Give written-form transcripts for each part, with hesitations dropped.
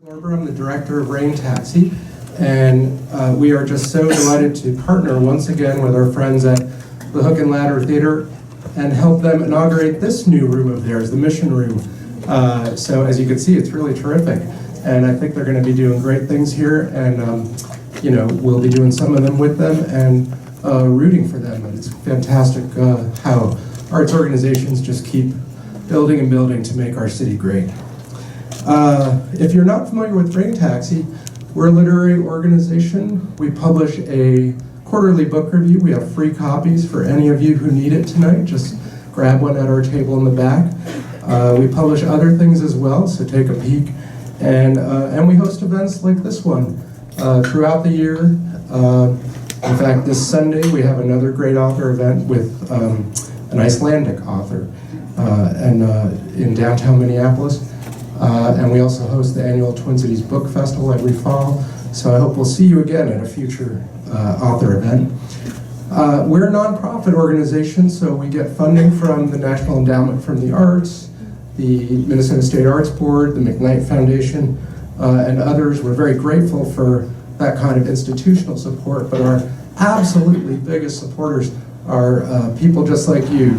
I'm the director of Rain Taxi, and we are just so delighted to partner once again with our friends at the Hook and Ladder Theater and help them inaugurate this new room of theirs, the Mission Room. So as you can see, it's really terrific, and I think they're going to be doing great things here, and we'll be doing some of them with them and rooting for them. And it's fantastic how arts organizations just keep building and building to make our city great. If you're not familiar with Rain Taxi, we're a literary organization. We publish a quarterly book review. We have free copies for any of you who need it tonight. Just grab one at our table in the back. We publish other things as well, so take a peek. And we host events like this one throughout the year. In fact, this Sunday we have another great author event with an Icelandic author in downtown Minneapolis. And we also host the annual Twin Cities Book Festival every fall. So I hope we'll see you again at a future author event. We're a nonprofit organization, so we get funding from the National Endowment for the Arts, the Minnesota State Arts Board, the McKnight Foundation, and others. We're very grateful for that kind of institutional support, but our absolutely biggest supporters are people just like you,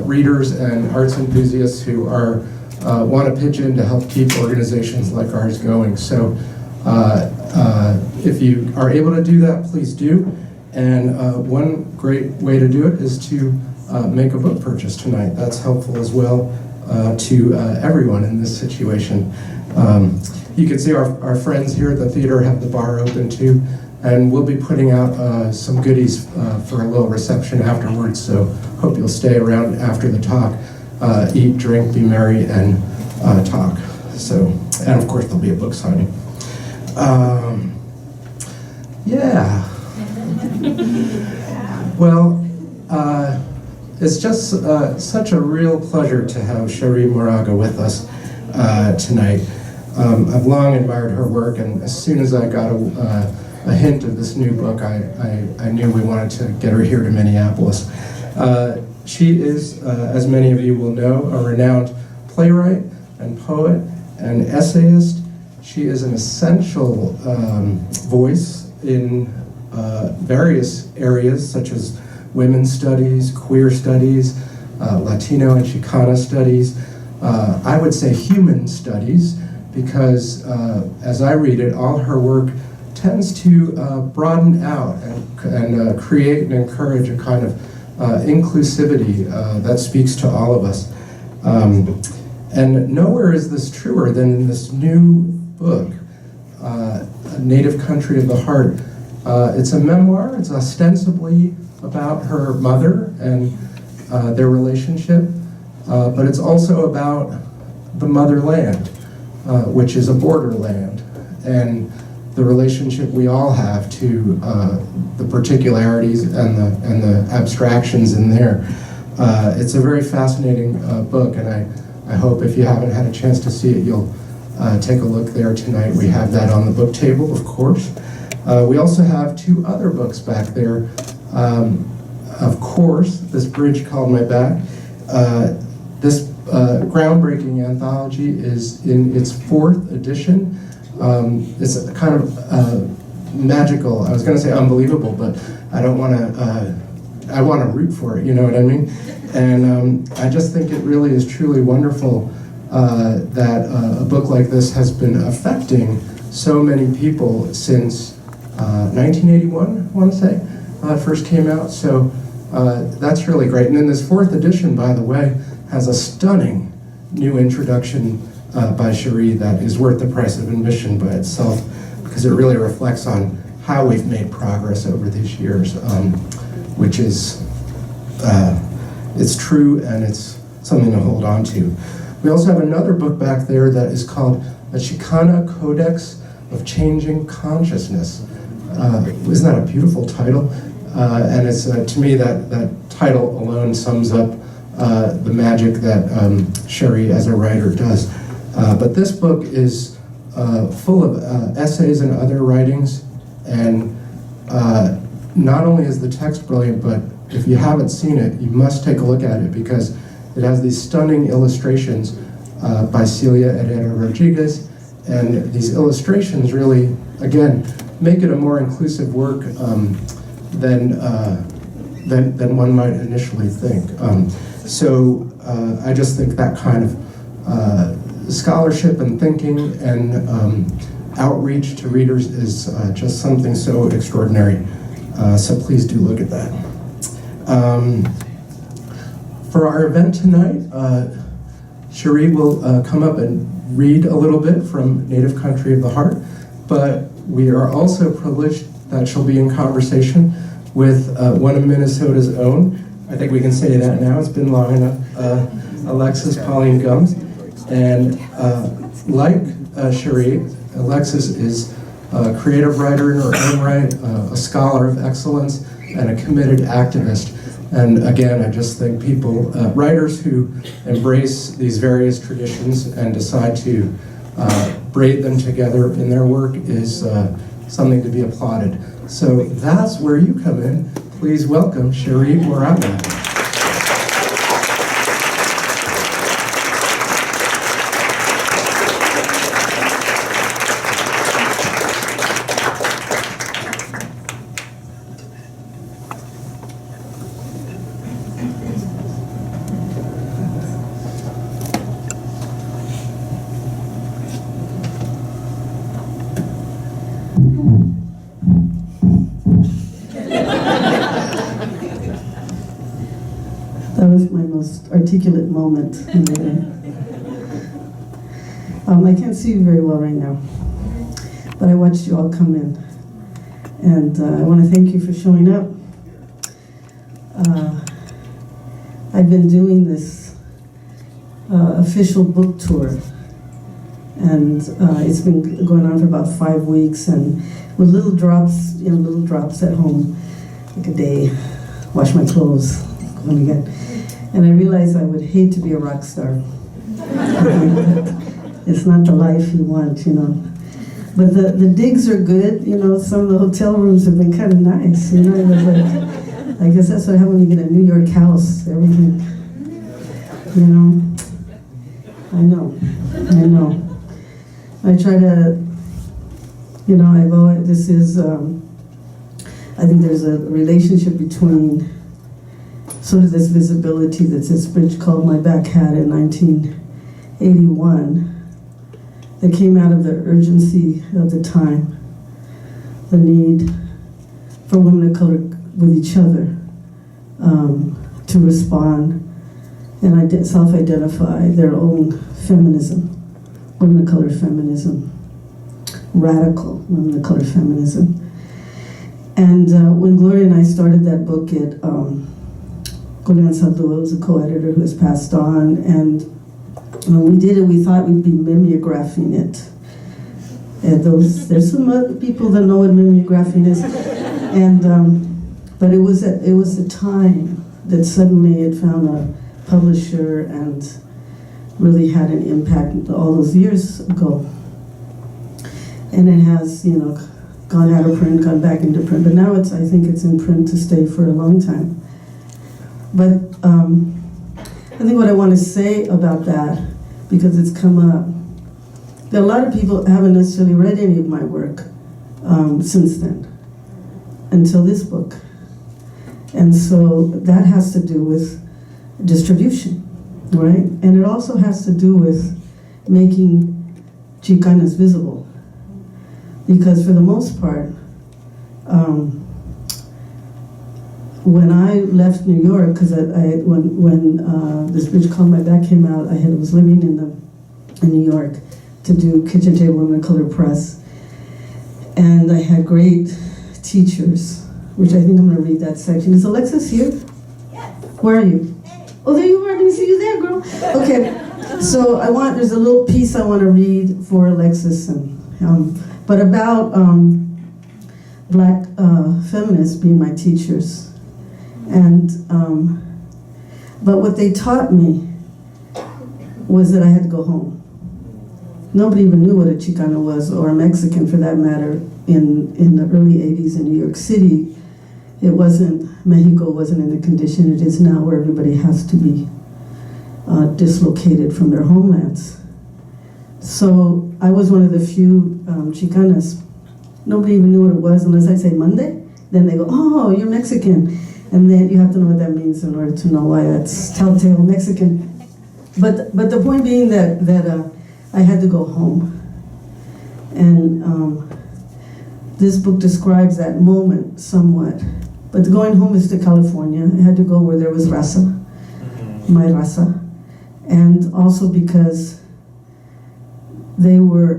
readers and arts enthusiasts who are want to pitch in to help keep organizations like ours going. So if you are able to do that, please do. And one great way to do it is to make a book purchase tonight. That's helpful as well to everyone in this situation. You can see our friends here at the theater have the bar open too, and we'll be putting out some goodies for a little reception afterwards, so hope you'll stay around after the talk. Eat, drink, be merry, and talk. So, and of course there'll be a book signing. Yeah. Well, it's just such a real pleasure to have Cherríe Moraga with us tonight. I've long admired her work, and as soon as I got a hint of this new book, I knew we wanted to get her here to Minneapolis. She is, as many of you will know, a renowned playwright and poet and essayist. She is an essential voice in various areas such as women's studies, queer studies, Latino and Chicana studies. I would say human studies, because as I read it, all her work tends to broaden out and create and encourage a kind of inclusivity that speaks to all of us. And nowhere is this truer than in this new book, A Native Country of the Heart. It's a memoir. It's ostensibly about her mother and their relationship, but it's also about the motherland, which is a borderland, and the relationship we all have to the particularities and the abstractions in there. It's a very fascinating book, and I hope if you haven't had a chance to see it, you'll take a look there tonight. We have that on the book table, of course. We also have two other books back there. Of course, this Bridge Called My Back. This groundbreaking anthology is in its 4th edition. It's a kind of magical, I was going to say unbelievable, but I don't want to, I want to root for it, you know what I mean? And I just think it really is truly wonderful that a book like this has been affecting so many people since 1981, I want to say, it first came out. So that's really great. And then this 4th edition, by the way, has a stunning new introduction by Cherríe that is worth the price of admission by itself, because it really reflects on how we've made progress over these years, which is, it's true and it's something to hold on to. We also have another book back there that is called A Chicana Codex of Changing Consciousness. Isn't that a beautiful title? And it's, to me, that title alone sums up the magic that Cherríe as a writer does. But this book is full of essays and other writings, and not only is the text brilliant, but if you haven't seen it, you must take a look at it, because it has these stunning illustrations by Celia Herrera Rodriguez And these illustrations really, again, make it a more inclusive work than one might initially think. So I just think that kind of scholarship and thinking and outreach to readers is just something so extraordinary. So please do look at that. For our event tonight, Cherríe will come up and read a little bit from Native Country of the Heart, but we are also privileged that she'll be in conversation with one of Minnesota's own. I think we can say that now, it's been long enough, Alexis Pauline Gumbs. And like Cherríe, Alexis is a creative writer in her own right, a scholar of excellence, and a committed activist. And again, I just think people, writers who embrace these various traditions and decide to braid them together in their work is something to be applauded. So that's where you come in. Please welcome Cherríe Moraga. That was my most articulate moment in the day. I can't see you very well right now, but I watched you all come in. And I want to thank you for showing up. I've been doing this official book tour, and it's been going on for about 5 weeks, and with little drops at home, like a day, wash my clothes, go home again. And I realized I would hate to be a rock star. It's not the life you want, you know. But the digs are good, you know. Some of the hotel rooms have been kind of nice, you know. It was like, I guess that's what happens when you get a New York house, everything, you know. I know. I try to, you know, I think there's a relationship between sort of this visibility that this bridge called My Back had in 1981 that came out of the urgency of the time, the need for women of color with each other to respond and self-identify their own feminism, women of color feminism, radical women of color feminism. And when Gloria and I started that book at Julian Saldua was a co-editor who has passed on, and when we did it, we thought we'd be mimeographing it. And there's some other people that know what mimeographing is, and but it was the time that suddenly it found a publisher and really had an impact all those years ago. And it has, you know, gone out of print, gone back into print, but now I think it's in print to stay for a long time. But I think what I want to say about that, because it's come up, that a lot of people haven't necessarily read any of my work since then, until this book. And so that has to do with distribution, right? And it also has to do with making Chicanas visible. Because for the most part, when I left New York, because when This Bridge Called My Back came out, I was living in New York to do Kitchen Table Women of Color Press, and I had great teachers, which I think I'm going to read that section. Is Alexis here? Yes. Where are you? Oh, there you are. I didn't see you there, girl. Okay, so there's a little piece I want to read for Alexis, and but about Black feminists being my teachers. And but what they taught me was that I had to go home. Nobody even knew what a Chicana was, or a Mexican for that matter, in the early 80s in New York City. Mexico wasn't in the condition it is now, where everybody has to be dislocated from their homelands. So I was one of the few Chicanas. Nobody even knew what it was unless I'd say Monday. Then they go, oh, you're Mexican. And then you have to know what that means in order to know why that's telltale Mexican. But the point being that I had to go home. And this book describes that moment somewhat. But going home is to California. I had to go where there was raza, my raza. And also because they were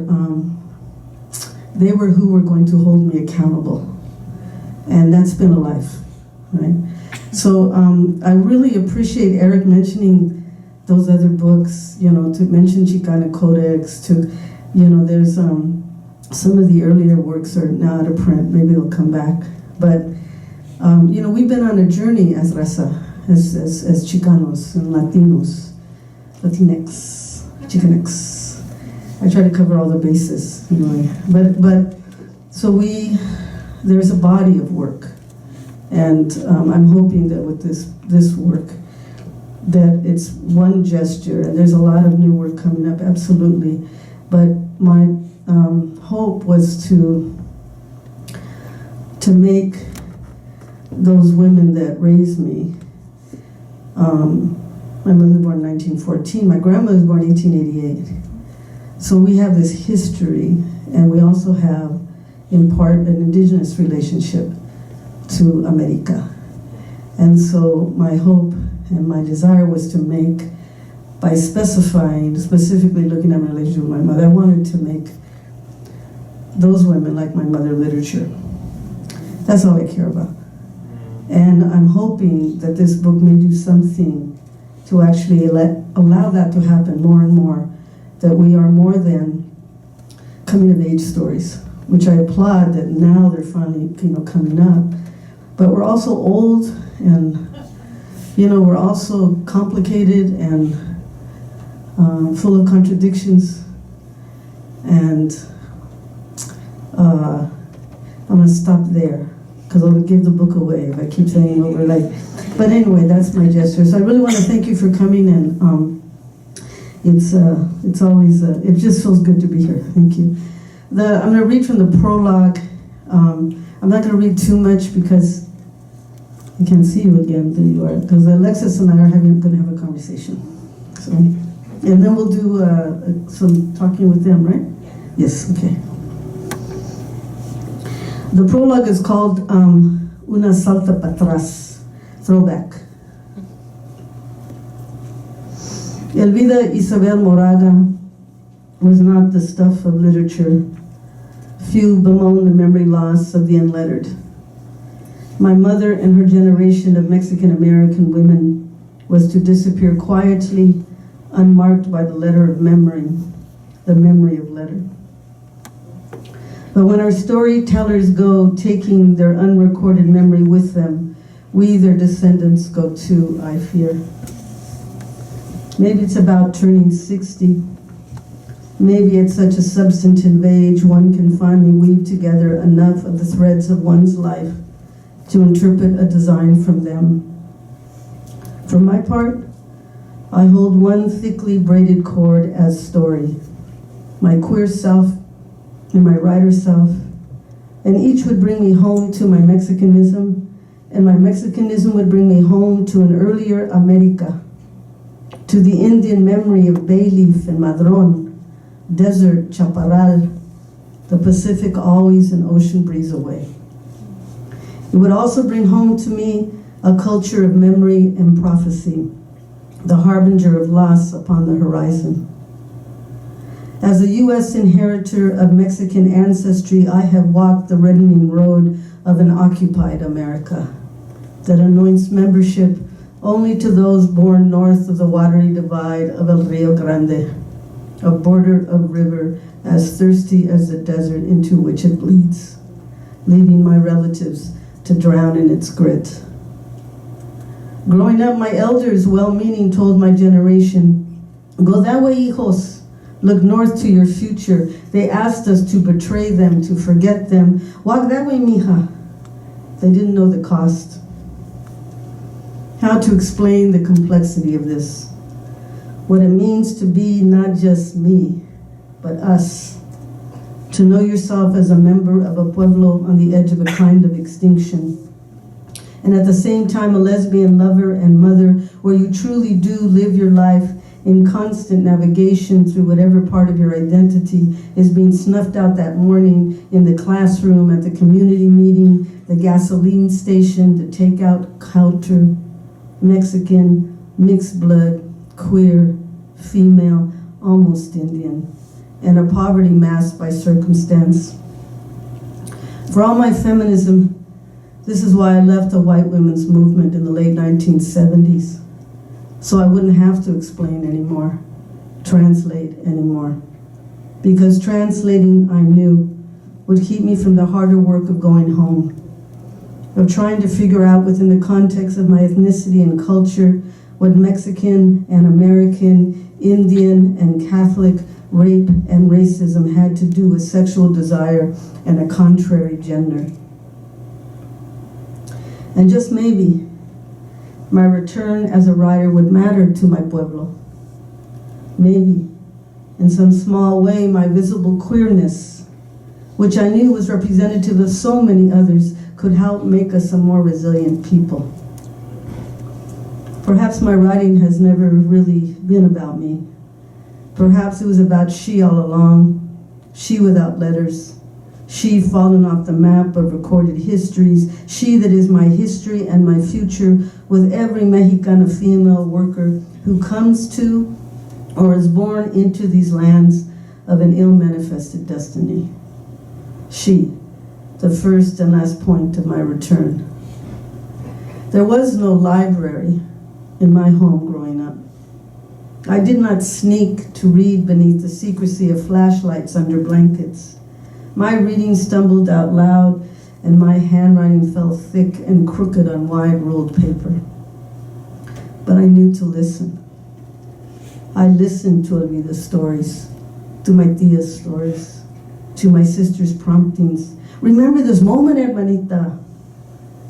who were going to hold me accountable. And that's been a life, right? So I really appreciate Eric mentioning those other books, you know, to mention Chicana Codex, to, you know, there's some of the earlier works are now out of print, maybe they'll come back. But, you know, we've been on a journey as raza, as Chicanos and Latinos, Latinx, Chicanx. I try to cover all the bases, anyway. But so there's a body of work. And I'm hoping that with this work, that it's one gesture, and there's a lot of new work coming up, absolutely. But my hope was to make those women that raised me. My mother was born in 1914. My grandmother was born in 1888. So we have this history, and we also have, in part, an indigenous relationship to America. And so my hope and my desire was to make, by specifying, specifically looking at my relationship with my mother, I wanted to make those women like my mother literature. That's all I care about. And I'm hoping that this book may do something to actually allow that to happen more and more, that we are more than coming of age stories, which I applaud that now they're finally, you know, coming up. But we're also old, and, you know, we're also complicated and full of contradictions. And I'm gonna stop there, because I'll give the book away if I keep saying what we're like. But anyway, that's my gesture. So I really want to thank you for coming, and it's always, it just feels good to be here. Thank you. I'm going to read from the prologue. I'm not going to read too much because I can't see you again. There you are. Because Alexis and I are going to have a conversation. So, and then we'll do some talking with them, right? Yes, okay. The prologue is called Una Salta Pa' Atrás, Throwback. Elvida Isabel Moraga was not the stuff of literature. Few bemoan the memory loss of the unlettered. My mother and her generation of Mexican-American women was to disappear quietly, unmarked by the letter of memory, the memory of letter. But when our storytellers go, taking their unrecorded memory with them, we, their descendants, go too, I fear. Maybe it's about turning 60. Maybe at such a substantive age, one can finally weave together enough of the threads of one's life to interpret a design from them. For my part, I hold one thickly braided cord as story, my queer self and my writer self, and each would bring me home to my Mexicanism, and my Mexicanism would bring me home to an earlier America, to the Indian memory of bay leaf and madron, desert, chaparral, the Pacific always an ocean breeze away. It would also bring home to me a culture of memory and prophecy, the harbinger of loss upon the horizon. As a U.S. inheritor of Mexican ancestry, I have walked the reddening road of an occupied America that anoints membership only to those born north of the watery divide of El Rio Grande, a border of river as thirsty as the desert into which it bleeds, leaving my relatives to drown in its grit. Growing up, my elders, well-meaning, told my generation, "Go that way, hijos. Look north to your future." They asked us to betray them, to forget them. "Walk that way, mija." They didn't know the cost. How to explain the complexity of this? What it means to be not just me, but us. To know yourself as a member of a pueblo on the edge of a kind of extinction. And at the same time, a lesbian lover and mother, where you truly do live your life in constant navigation through whatever part of your identity is being snuffed out that morning in the classroom, at the community meeting, the gasoline station, the takeout counter, Mexican, mixed blood, queer, female, almost Indian, and a poverty masked by circumstance. For all my feminism, this is why I left the white women's movement in the late 1970s, so I wouldn't have to explain anymore, translate anymore. Because translating, I knew, would keep me from the harder work of going home, of trying to figure out within the context of my ethnicity and culture what Mexican and American, Indian and Catholic rape and racism had to do with sexual desire and a contrary gender. And just maybe, my return as a writer would matter to my pueblo. Maybe, in some small way, my visible queerness, which I knew was representative of so many others, could help make us a more resilient people. Perhaps my writing has never really been about me. Perhaps it was about she all along, she without letters, she fallen off the map of recorded histories, she that is my history and my future, with every Mexicana female worker who comes to or is born into these lands of an ill-manifested destiny. She, the first and last point of my return. There was no library in my home growing up. I did not sneak to read beneath the secrecy of flashlights under blankets. My reading stumbled out loud, and my handwriting fell thick and crooked on wide ruled paper. But I knew to listen. I listened to Elvida's stories, to my tia's stories, to my sister's promptings. Remember this moment, hermanita.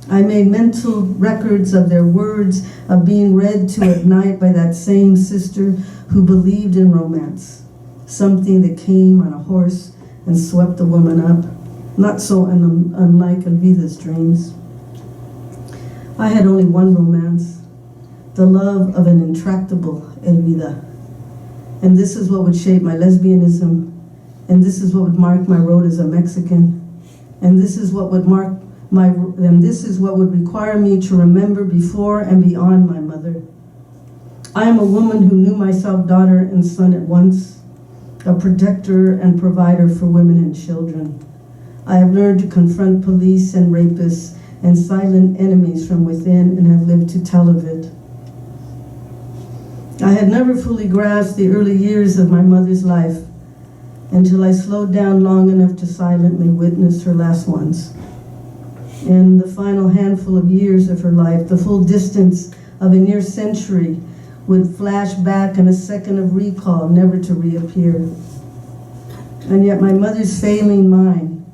I made mental records of their words, of being read to at night by that same sister who believed in romance, something that came on a horse and swept the woman up, not so unlike Elvida's dreams. I had only one romance, the love of an intractable Elvida. And this is what would shape my lesbianism, and this is what would mark my road as a Mexican, and this is what would require me to remember before and beyond my mother. I am a woman who knew myself daughter and son at once, a protector and provider for women and children. I have learned to confront police and rapists and silent enemies from within, and have lived to tell of it. I had never fully grasped the early years of my mother's life until I slowed down long enough to silently witness her last ones. In the final handful of years of her life, the full distance of a near century would flash back in a second of recall, never to reappear. And yet my mother's failing mind,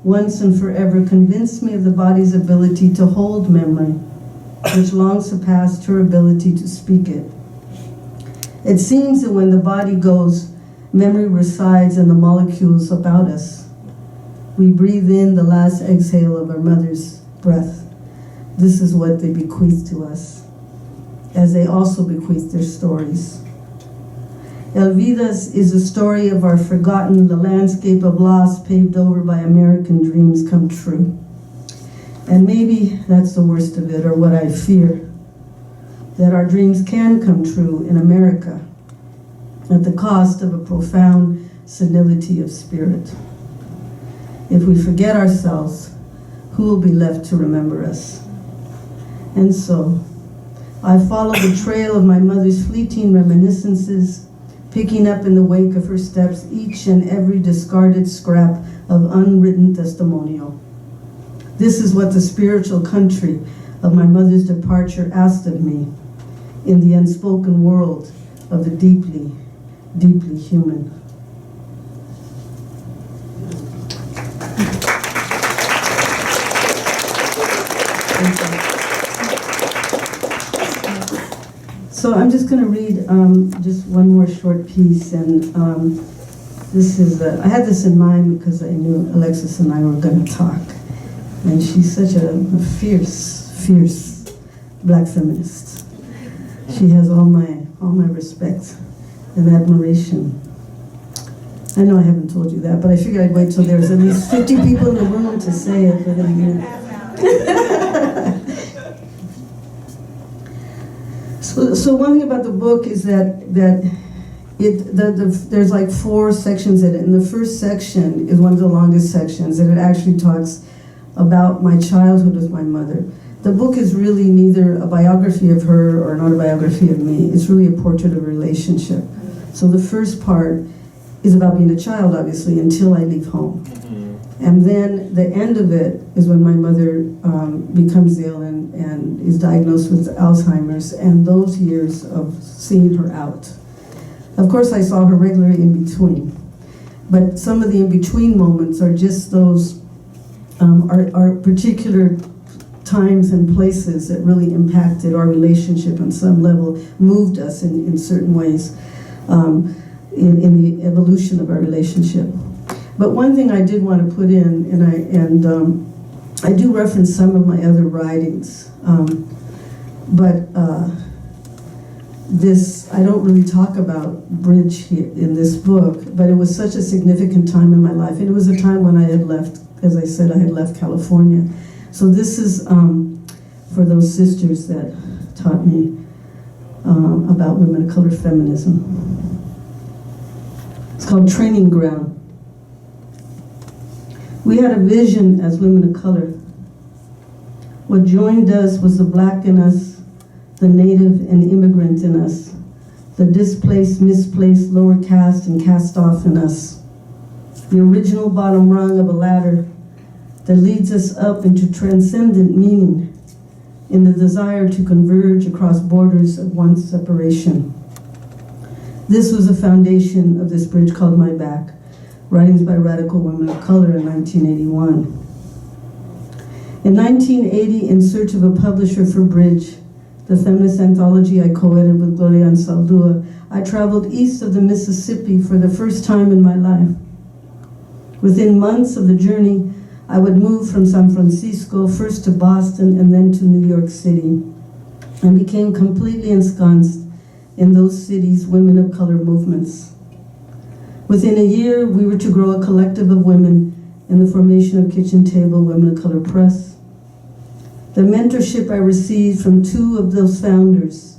once and forever, convinced me of the body's ability to hold memory, which long surpassed her ability to speak it. It seems that when the body goes, memory resides in the molecules about us. We breathe in the last exhale of our mother's breath. This is what they bequeath to us, as they also bequeath their stories. Elvida's is a story of our forgotten, the landscape of loss paved over by American dreams come true. And maybe that's the worst of it, or what I fear, that our dreams can come true in America at the cost of a profound senility of spirit. If we forget ourselves, who will be left to remember us? And so, I follow the trail of my mother's fleeting reminiscences, picking up in the wake of her steps each and every discarded scrap of unwritten testimonial. This is what the spiritual country of my mother's departure asked of me in the unspoken world of the deeply, deeply human. So I'm just going to read just one more short piece, and This is, I had this in mind because I knew Alexis and I were going to talk. And she's such a fierce black feminist. She has all my respect and admiration. I know I haven't told you that, but I figured I'd wait till there's at least 50 people in the room to say it. But so one thing about the book is that there's like 4 sections in it, and the first section is one of the longest sections, and it actually talks about my childhood with my mother. The book is really neither a biography of her or an autobiography of me. It's really a portrait of a relationship. So the first part is about being a child, obviously, until I leave home. And then the end of it is when my mother becomes ill and is diagnosed with Alzheimer's, and those years of seeing her out. Of course, I saw her regularly in between, but some of the in-between moments are just those, are particular times and places that really impacted our relationship on some level, moved us in certain ways in the evolution of our relationship. But one thing I did want to put in, and I do reference some of my other writings, but this, I don't really talk about bridge here in this book, but it was such a significant time in my life, and it was a time when I had left, as I said, I had left California. So this is for those sisters that taught me about women of color feminism. It's called Training Ground. We had a vision as women of color. What joined us was the black in us, the native and immigrant in us, the displaced, misplaced, lower caste and cast off in us, the original bottom rung of a ladder that leads us up into transcendent meaning in the desire to converge across borders of one's separation. This was the foundation of this bridge called My Back, writings by radical women of color in 1981. In 1980, in search of a publisher for Bridge, the feminist anthology I co-edited with Gloria Ansaldúa, I traveled east of the Mississippi for the first time in my life. Within months of the journey, I would move from San Francisco, first to Boston and then to New York City, and became completely ensconced in those cities' women of color movements. Within a year, we were to grow a collective of women in the formation of Kitchen Table Women of Color Press. The mentorship I received from 2 of those founders,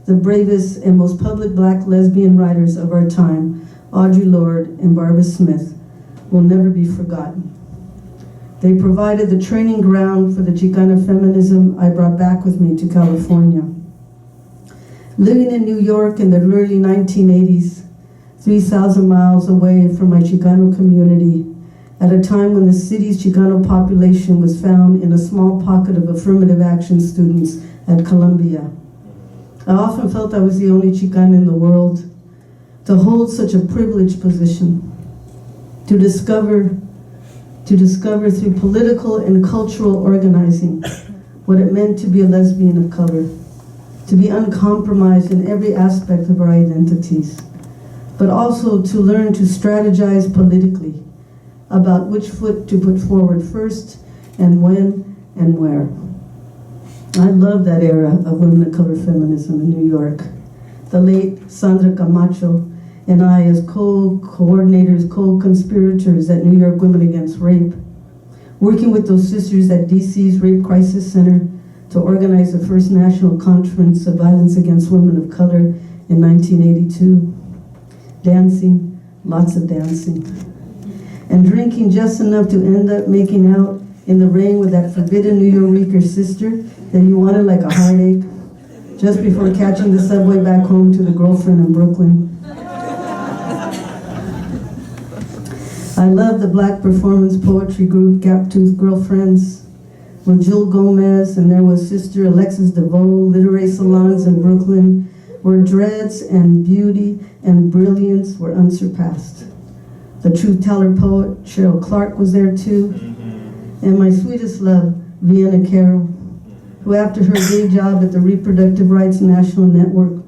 the bravest and most public black lesbian writers of our time, Audre Lorde and Barbara Smith, will never be forgotten. They provided the training ground for the Chicana feminism I brought back with me to California. Living in New York in the early 1980s, 3,000 miles away from my Chicano community, at a time when the city's Chicano population was found in a small pocket of affirmative action students at Columbia. I often felt I was the only Chicana in the world. To hold such a privileged position, to discover through political and cultural organizing what it meant to be a lesbian of color, to be uncompromised in every aspect of our identities, but also to learn to strategize politically about which foot to put forward first, and when, and where. I love that era of women of color feminism in New York. The late Sandra Camacho and I, as co-coordinators, co-conspirators at New York Women Against Rape, working with those sisters at DC's Rape Crisis Center to organize the first national conference of violence against women of color in 1982. Dancing, lots of dancing. And drinking just enough to end up making out in the rain with that forbidden New Yorker sister that you wanted like a heartache, just before catching the subway back home to the girlfriend in Brooklyn. I love the black performance poetry group Gaptooth Girlfriends with Jill Gomez, and there was Sister Alexis DeVoe, literary salons in Brooklyn, where dreads and beauty and brilliance were unsurpassed. The truth teller poet Cheryl Clark was there too, and my sweetest love, Vienna Carroll, who after her day job at the Reproductive Rights National Network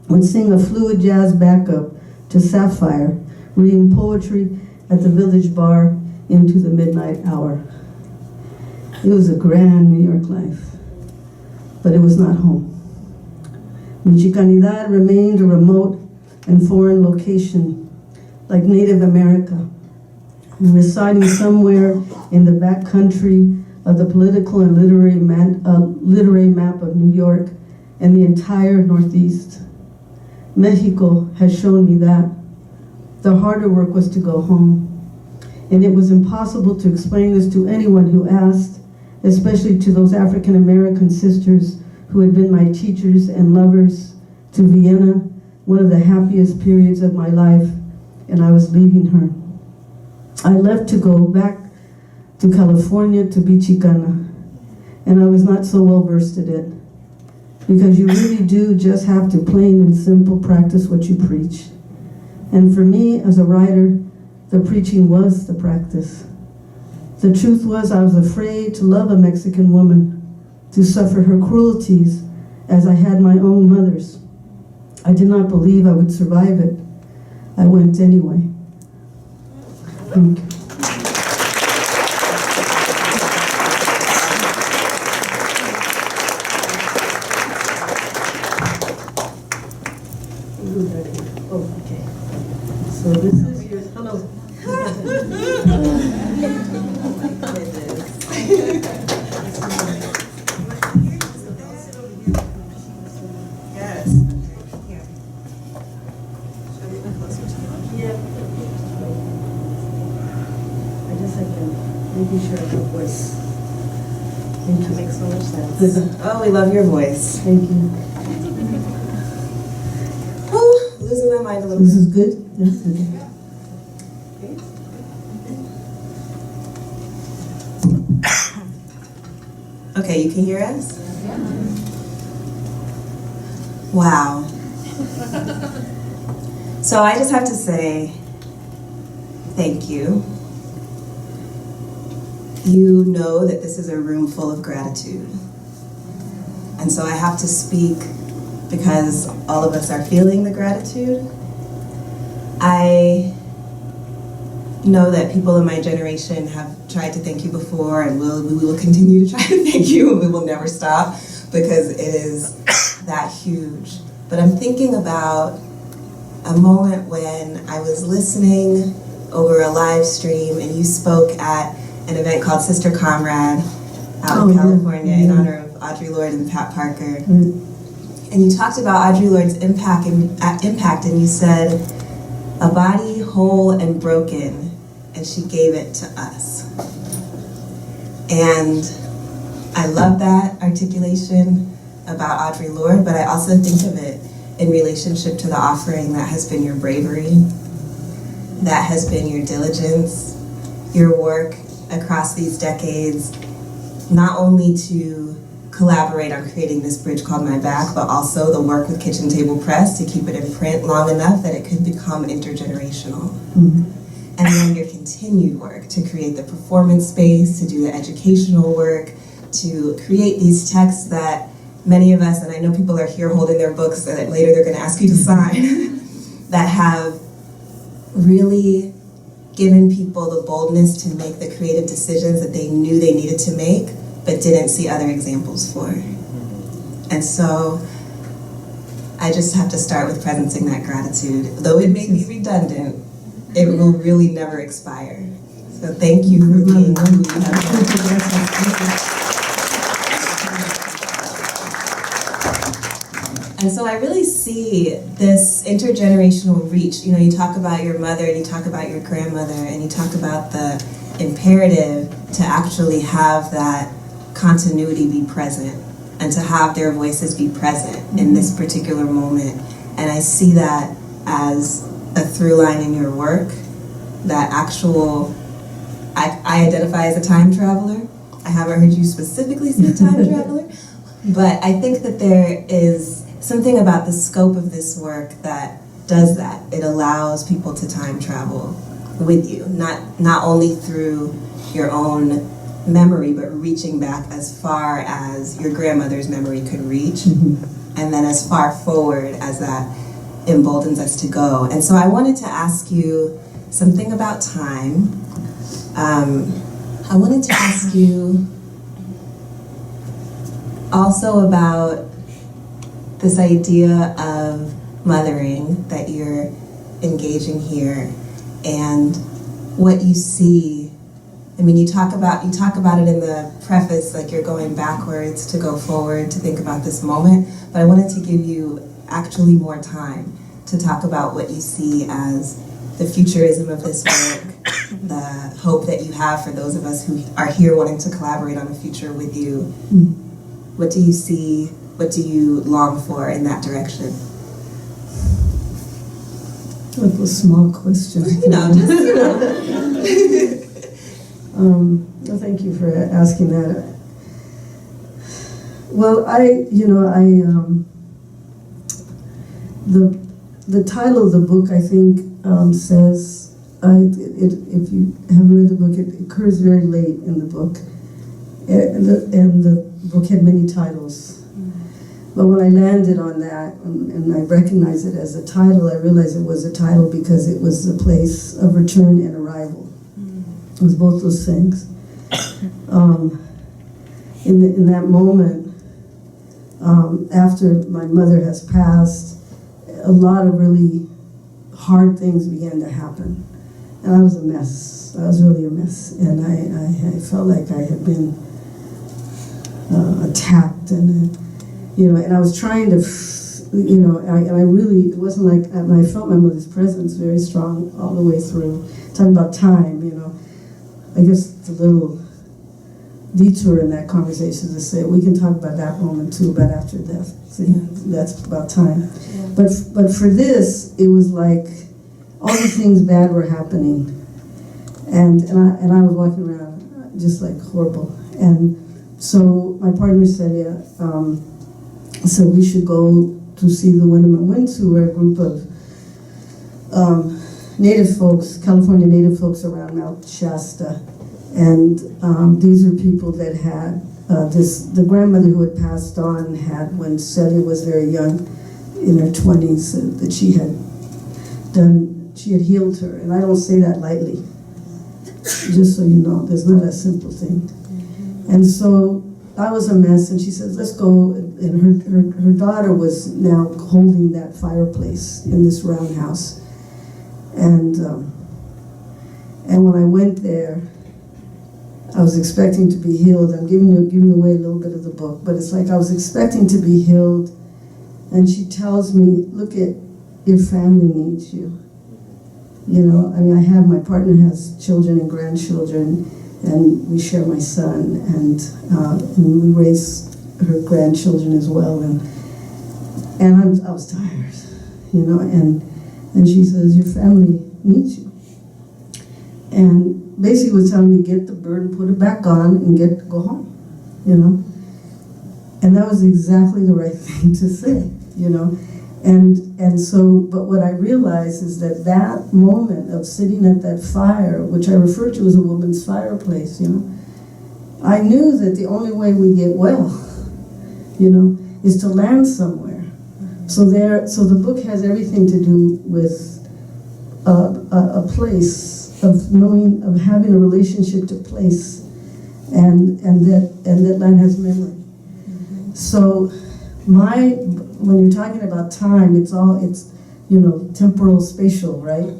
would sing a fluid jazz backup to Sapphire, reading poetry at the village bar into the midnight hour. It was a grand New York life, but it was not home. Mi Chicanidad remained a remote and foreign location, like Native America, residing somewhere in the backcountry of the political and literary map of New York and the entire Northeast. Mexico has shown me that. The harder work was to go home. And it was impossible to explain this to anyone who asked, especially to those African American sisters who had been my teachers and lovers, to Vienna, one of the happiest periods of my life, and I was leaving her. I left to go back to California to be Chicana, and I was not so well versed at it, because you really do just have to plain and simple practice what you preach. And for me, as a writer, the preaching was the practice. The truth was I was afraid to love a Mexican woman, to suffer her cruelties as I had my own mother's. I did not believe I would survive it. I went anyway. Thank you. Oh, okay. So this is your, hello. Making sure her voice makes so much sense. Oh, we love your voice. Thank you. Oh, losing my mind a little This bit. is good? Yes, okay. Okay, you can hear us? Wow. So I just have to say thank you. You know that this is a room full of gratitude. And so I have to speak because all of us are feeling the gratitude. I know that people in my generation have tried to thank you before, and we will continue to try to thank you, and we will never stop because it is that huge. But I'm thinking about a moment when I was listening over a live stream and you spoke at an event called Sister Comrade out in California in honor of Audre Lorde and Pat Parker. And you talked about Audre Lorde's impact, and you said, a body whole and broken, and she gave it to us. And I love that articulation about Audre Lorde, but I also think of it in relationship to the offering that has been your bravery, that has been your diligence, your work across these decades, not only to collaborate on creating this bridge called My Back, but also the work with Kitchen Table Press to keep it in print long enough that it could become intergenerational. And then your continued work to create the performance space, to do the educational work, to create these texts that many of us, and I know people are here holding their books that later they're going to ask you to sign, that have really given people the boldness to make the creative decisions that they knew they needed to make, but didn't see other examples for. And so I just have to start with presencing that gratitude. Though it may be redundant, it will really never expire. So thank you for being who you have been. And so I really see this intergenerational reach. You know, you talk about your mother and you talk about your grandmother and you talk about the imperative to actually have that continuity be present and to have their voices be present in this particular moment. And I see that as a through line in your work, that actual, I identify as a time traveler. I haven't heard you specifically say time traveler, but I think that there is something about the scope of this work that does that. It allows people to time travel with you, not only through your own memory, but reaching back as far as your grandmother's memory could reach, and then as far forward as that emboldens us to go. And so I wanted to ask you, something about time. I wanted to ask you also about this idea of mothering that you're engaging here and what you see. I mean, you talk about it in the preface, like you're going backwards to go forward to think about this moment, but I wanted to give you actually more time to talk about what you see as the futurism of this work, the hope that you have for those of us who are here wanting to collaborate on a future with you. What do you see? What do you long for in that direction? Like a small question. Well, thank you for asking that. Well, the title of the book, I think, says, if you haven't read the book, it occurs very late in the book. And the book had many titles. But when I landed on that, and I recognized it as a title, I realized it was a title because it was the place of return and arrival. It was both those things. In that moment, after my mother has passed, a lot of really hard things began to happen. And I was a mess. I was really a mess. And I felt like I had been attacked, and and I was trying to, I really, it wasn't like, I felt my mother's presence very strong all the way through. Talking about time, I guess the little detour in that conversation to say, we can talk about that moment too, about after death. See, that's about time. Yeah. But for this, it was like all the things bad were happening, and I was walking around just like horrible. And so my partner said, so we should go to see the Winnemem Winds, who were a group of Native folks, California Native folks around Mount Shasta. And these are people that had the grandmother who had passed on had, when Celia was very young, in her 20s, that she had healed her. And I don't say that lightly, just so you know, there's not a simple thing. And so I was a mess, and she says, let's go. And her daughter was now holding that fireplace in this roundhouse. And when I went there, I was expecting to be healed. I'm giving away a little bit of the book, but it's like I was expecting to be healed. And she tells me, look, your family needs you. I have, my partner has children and grandchildren, and we share my son, and we raise her grandchildren as well, and I was tired, and she says, your family needs you, and basically was telling me, get the bird, put it back on, and go home, and that was exactly the right thing to say, And so, but what I realized is that moment of sitting at that fire, which I refer to as a woman's fireplace, I knew that the only way we get well, is to land somewhere. So the book has everything to do with a place of knowing, of having a relationship to place, and that land has memory. So when you're talking about time, it's temporal, spatial, right?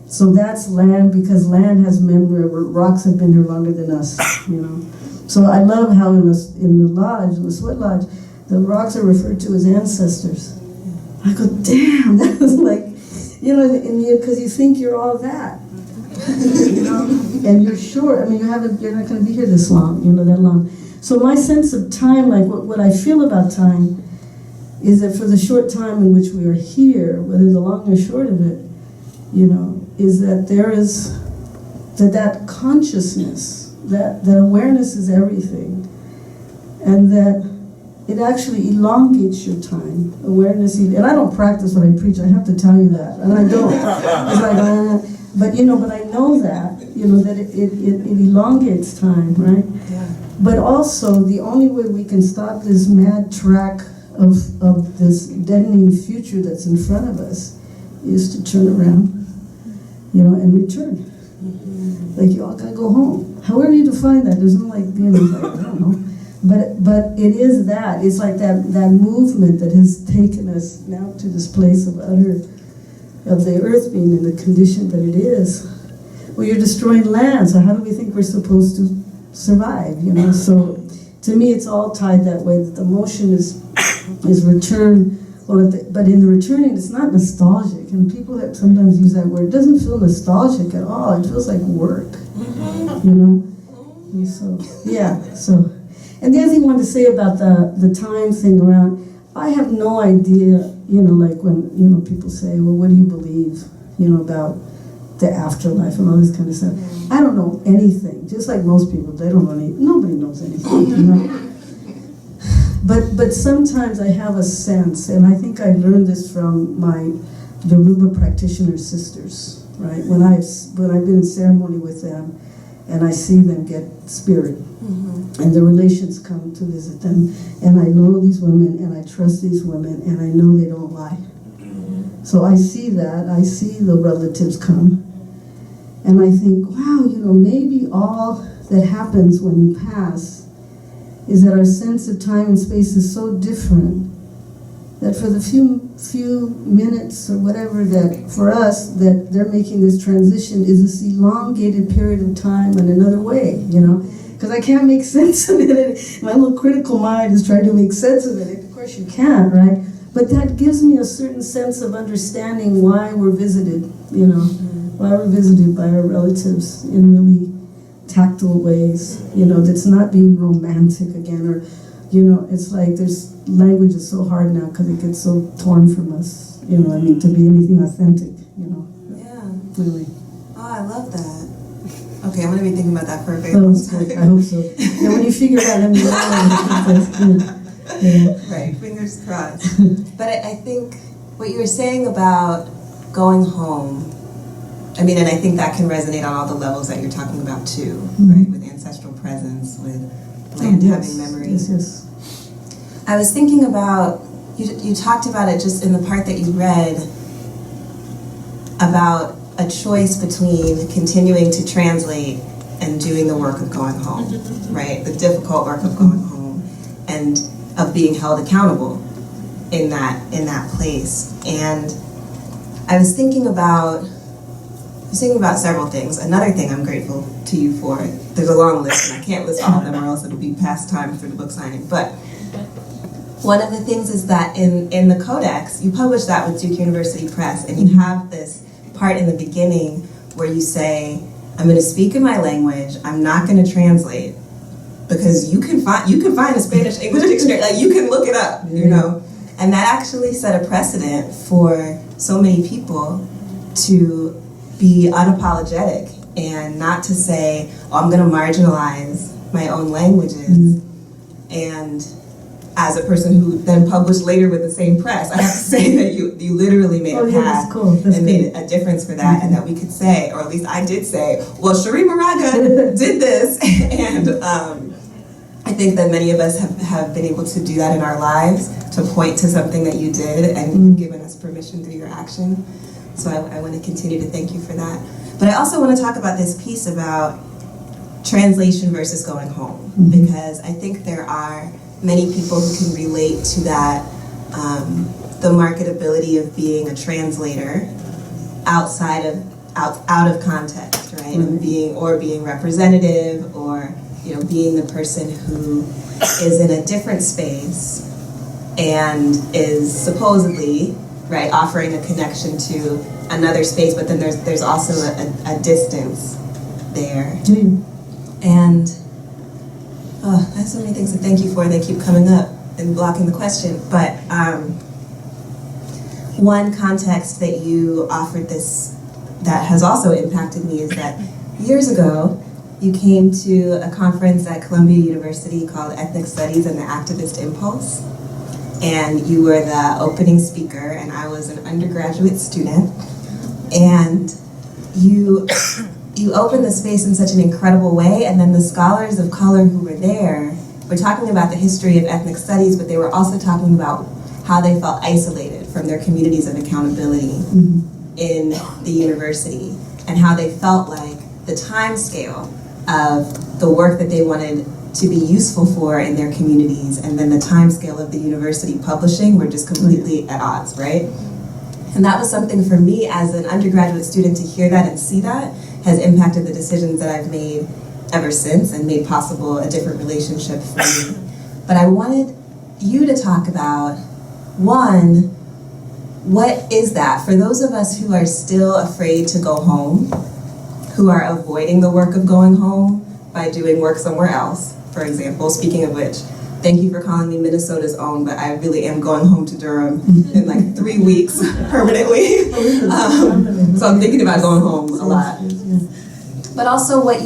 So that's land, because land has memory. Rocks have been here longer than us, So I love how in the lodge, in the sweat lodge, the rocks are referred to as ancestors. I go, damn, that was like, because you think you're all that, and you're short. You're not going to be here this long, that long. So my sense of time, like what I feel about time, is that for the short time in which we are here, whether the long or short of it, is that there is that consciousness, that awareness is everything, and that it actually elongates your time. Awareness, and I don't practice what I preach. I have to tell you that, and I don't. It's like, but I know that, that it elongates time, right? Yeah. But also, the only way we can stop this mad track of this deadening future that's in front of us is to turn around and return. Like, you all gotta go home. However you define that, there's no like, I don't know. But it is that. It's like that movement that has taken us now to this place of the earth being in the condition that it is. Well, you're destroying land, so how do we think we're supposed to survive, So to me, it's all tied that way, that the motion is return. Well, but in the returning, it's not nostalgic. And people that sometimes use that word, it doesn't feel nostalgic at all. It feels like work, And so, yeah, so. And the other thing I wanted to say about the time thing around, I have no idea, like when, people say, well, what do you believe, about the afterlife and all this kind of stuff. I don't know anything. Just like most people, they don't know nobody knows anything, But sometimes I have a sense, and I think I learned this from my Yoruba practitioner sisters, right? When I've been in ceremony with them, and I see them get spirit, and the relations come to visit them, and I know these women, and I trust these women, and I know they don't lie. So I see that, I see the relatives come, and I think, wow, maybe all that happens when you pass is that our sense of time and space is so different that for the few minutes or whatever that for us that they're making this transition is this elongated period of time in another way, because I can't make sense of it. My little critical mind is trying to make sense of it. Of course you can't, right? But that gives me a certain sense of understanding why we're visited, why we're visited by our relatives in really tactile ways, that's not being romantic again, or, it's like there's language is so hard now because it gets so torn from us, to be anything authentic, Yeah. Really. Oh, I love that. Okay, I'm going to be thinking about that for a very long time. I hope so. Yeah, when you figure it out, let me know. Yeah. Right, fingers crossed. But I think what you were saying about going home, and I think that can resonate on all the levels that you're talking about too, right? With ancestral presence, with land having memory. Yes. I was thinking about, you talked about it just in the part that you read, about a choice between continuing to translate and doing the work of going home, right? The difficult work of going home, and of being held accountable in that place. And I was thinking about several things. Another thing I'm grateful to you for, there's a long list and I can't list all of them or else it'll be past time for the book signing, but one of the things is that in the Codex, you publish that with Duke University Press, and you have this part in the beginning where you say, I'm going to speak in my language, I'm not going to translate, because you can find a Spanish English dictionary, like you can look it up, and that actually set a precedent for so many people to be unapologetic and not to say, oh, I'm going to marginalize my own languages. And as a person who then published later with the same press, I have to say that you literally made a path and made a difference for that, and that we could say, or at least I did say, well, Cherríe Moraga did this, and I think that many of us have been able to do that in our lives, to point to something that you did, and you've given us permission through your action. So I want to continue to thank you for that. But I also want to talk about this piece about translation versus going home, because I think there are many people who can relate to that, the marketability of being a translator outside of out of context, right? Of being representative, or being the person who is in a different space and is supposedly offering a connection to another space, but then there's also a distance there. And I have so many things to thank you for, and they keep coming up and blocking the question. But one context that you offered this that has also impacted me is that years ago, you came to a conference at Columbia University called Ethnic Studies and the Activist Impulse. And you were the opening speaker, and I was an undergraduate student. And you opened the space in such an incredible way, and then the scholars of color who were there were talking about the history of ethnic studies, but they were also talking about how they felt isolated from their communities of accountability in the university. and how they felt like the time scale of the work that they wanted to be useful for in their communities and then the time scale of the university publishing were just completely at odds, right? And that was something for me as an undergraduate student to hear that and see that has impacted the decisions that I've made ever since and made possible a different relationship for me. But I wanted you to talk about, one, what is that? For those of us who are still afraid to go home, who are avoiding the work of going home by doing work somewhere else, for example, speaking of which, thank you for calling me Minnesota's own, but I really am going home to Durham in like 3 weeks permanently. So I'm thinking about going home a lot. But also what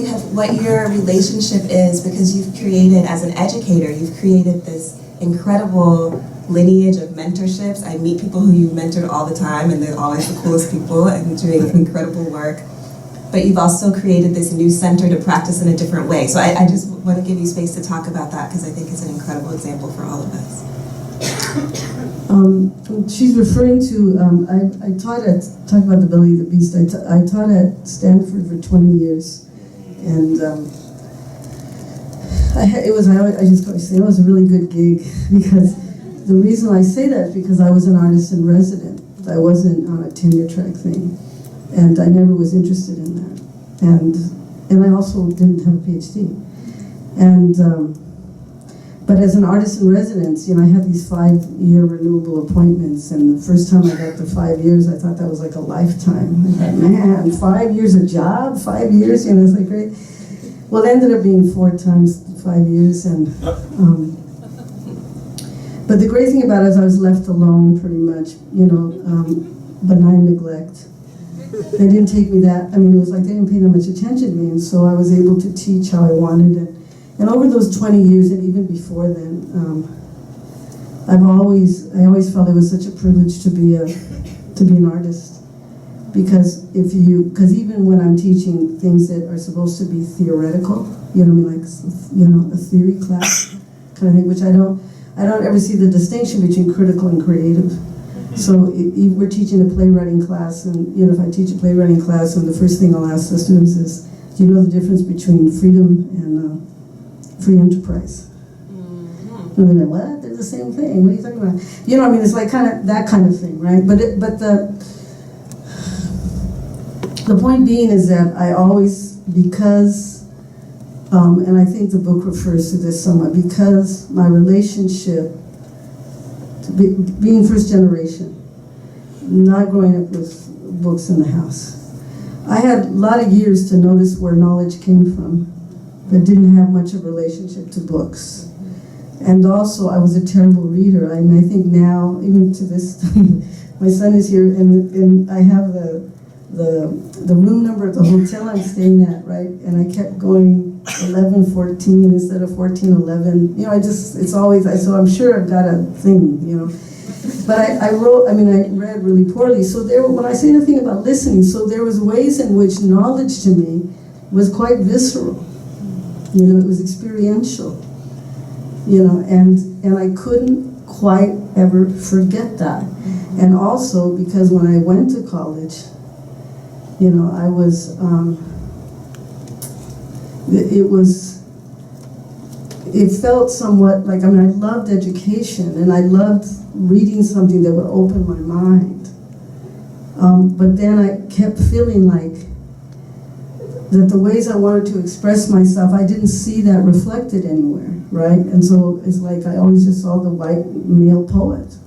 your relationship is, because you've created, as an educator, you've created this incredible lineage of mentorships. I meet people who you mentored all the time, and they're always the coolest people and doing incredible work. But you've also created this new center to practice in a different way. So I just want to give you space to talk about that, because I think it's an incredible example for all of us. She's referring to, I taught about the belly of the beast. I taught at Stanford for 20 years. And it was a really good gig, because the reason I say that is because I was an artist in resident. I wasn't on a tenure track thing. And I never was interested in that. And I also didn't have a PhD. And, but as an artist in residence, I had these 5-year renewable appointments, and the first time I got the 5 years, I thought that was like a lifetime. I thought, man, 5 years a job, 5 years, it's like great. Well, it ended up being 4 times 5 years, and but the great thing about it is I was left alone pretty much, benign neglect. They didn't take me that, it was like they didn't pay that much attention to me, and so I was able to teach how I wanted it. And over those 20 years, and even before then, I always felt it was such a privilege to be an artist, because even when I'm teaching things that are supposed to be theoretical, like a theory class kind of thing, which I don't ever see the distinction between critical and creative. So we're teaching a playwriting class, and if I teach a playwriting class, and the first thing I'll ask the students is, do you know the difference between freedom and free enterprise? And they're like, what? They're the same thing. What are you talking about? It's like that kind of thing, right? But the point being is that I always, because, and I think the book refers to this somewhat, because my relationship, being first generation, not growing up with books in the house, I had a lot of years to notice where knowledge came from that didn't have much of a relationship to books. And also, I was a terrible reader. I think now, even to this time, my son is here, and I have the room number at the hotel I'm staying at, right? And I kept going 1114 instead of 1411. It's always, so I'm sure I've got a thing, But I read really poorly. So when I say the thing about listening, so there was ways in which knowledge to me was quite visceral. It was experiential. And I couldn't quite ever forget that. And also because when I went to college, I was, it felt somewhat like, I loved education, and I loved reading something that would open my mind. But then I kept feeling like that the ways I wanted to express myself, I didn't see that reflected anywhere, right? And so it's like I always just saw the white male poet,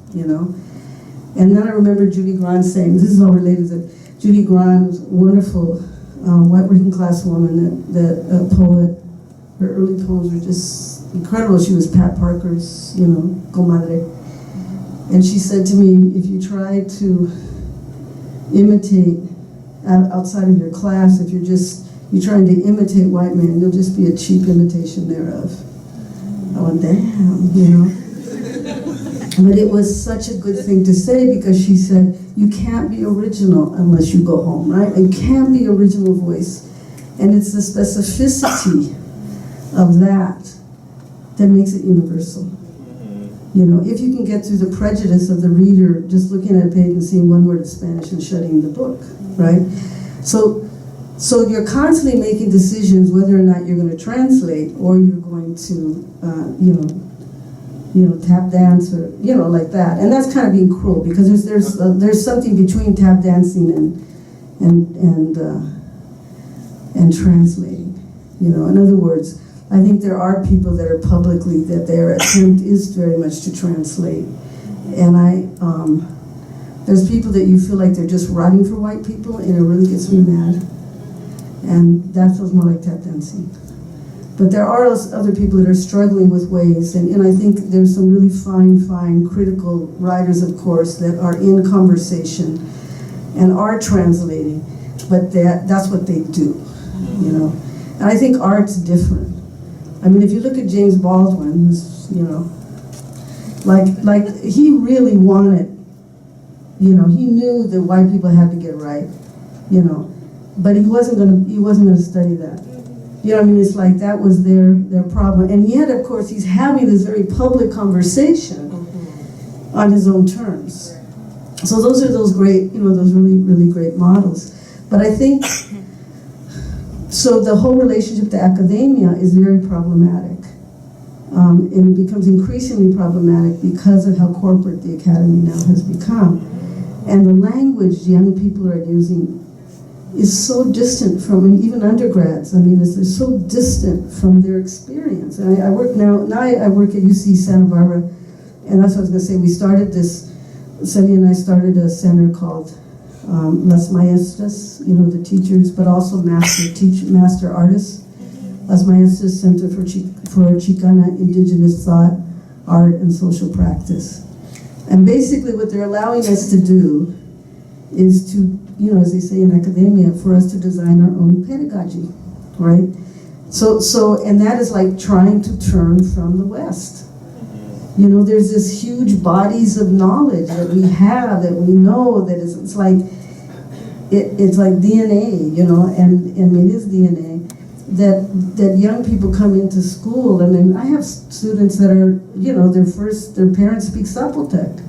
And then I remember Judy Grant saying, this is all related to Judy Grant, was a wonderful white working class woman, that poet. Her early poems were just incredible. She was Pat Parker's, comadre. And she said to me, if you try to imitate outside of your class, if you're trying to imitate white men, you'll just be a cheap imitation thereof. I went, damn, But it was such a good thing to say, because she said, you can't be original unless you go home, right? You can't be original voice. And it's the specificity of that makes it universal. If you can get through the prejudice of the reader just looking at a page and seeing one word of Spanish and shutting the book, right? So So you're constantly making decisions whether or not you're going to translate or you're going to, tap dance or like that. And that's kind of being cruel because there's something between tap dancing and translating. In other words, I think there are people that are publicly that their attempt is very much to translate, and there's people that you feel like they're just writing for white people, and it really gets me mad. And that feels more like tap dancing. But there are other people that are struggling with ways, and I think there's some really fine, critical writers, of course, that are in conversation and are translating, but that's what they do, And I think art's different. I mean, if you look at James Baldwin, who's, like he really wanted, he knew that white people had to get right, but he wasn't gonna study that. It's like that was their problem. And yet, of course, he's having this very public conversation on his own terms. So those are those great, those really, really great models. But I think, so the whole relationship to academia is very problematic. And it becomes increasingly problematic because of how corporate the academy now has become. And the language young people are using is so distant from, even undergrads, it's so distant from their experience. And I work I work at UC Santa Barbara, and that's what I was gonna say, we started this, Cindy and I started a center called Las Maestras, the teachers, but also master artists. Las Maestras Center for Chicana, Indigenous Thought, Art, and Social Practice. And basically what they're allowing us to do is to, as they say in academia, for us to design our own pedagogy, right? So, and that is like trying to turn from the West. There's this huge bodies of knowledge that we have, that we know, that it's like DNA, and it is DNA, that young people come into school. I mean, I have students that are, their parents speak Zapotec.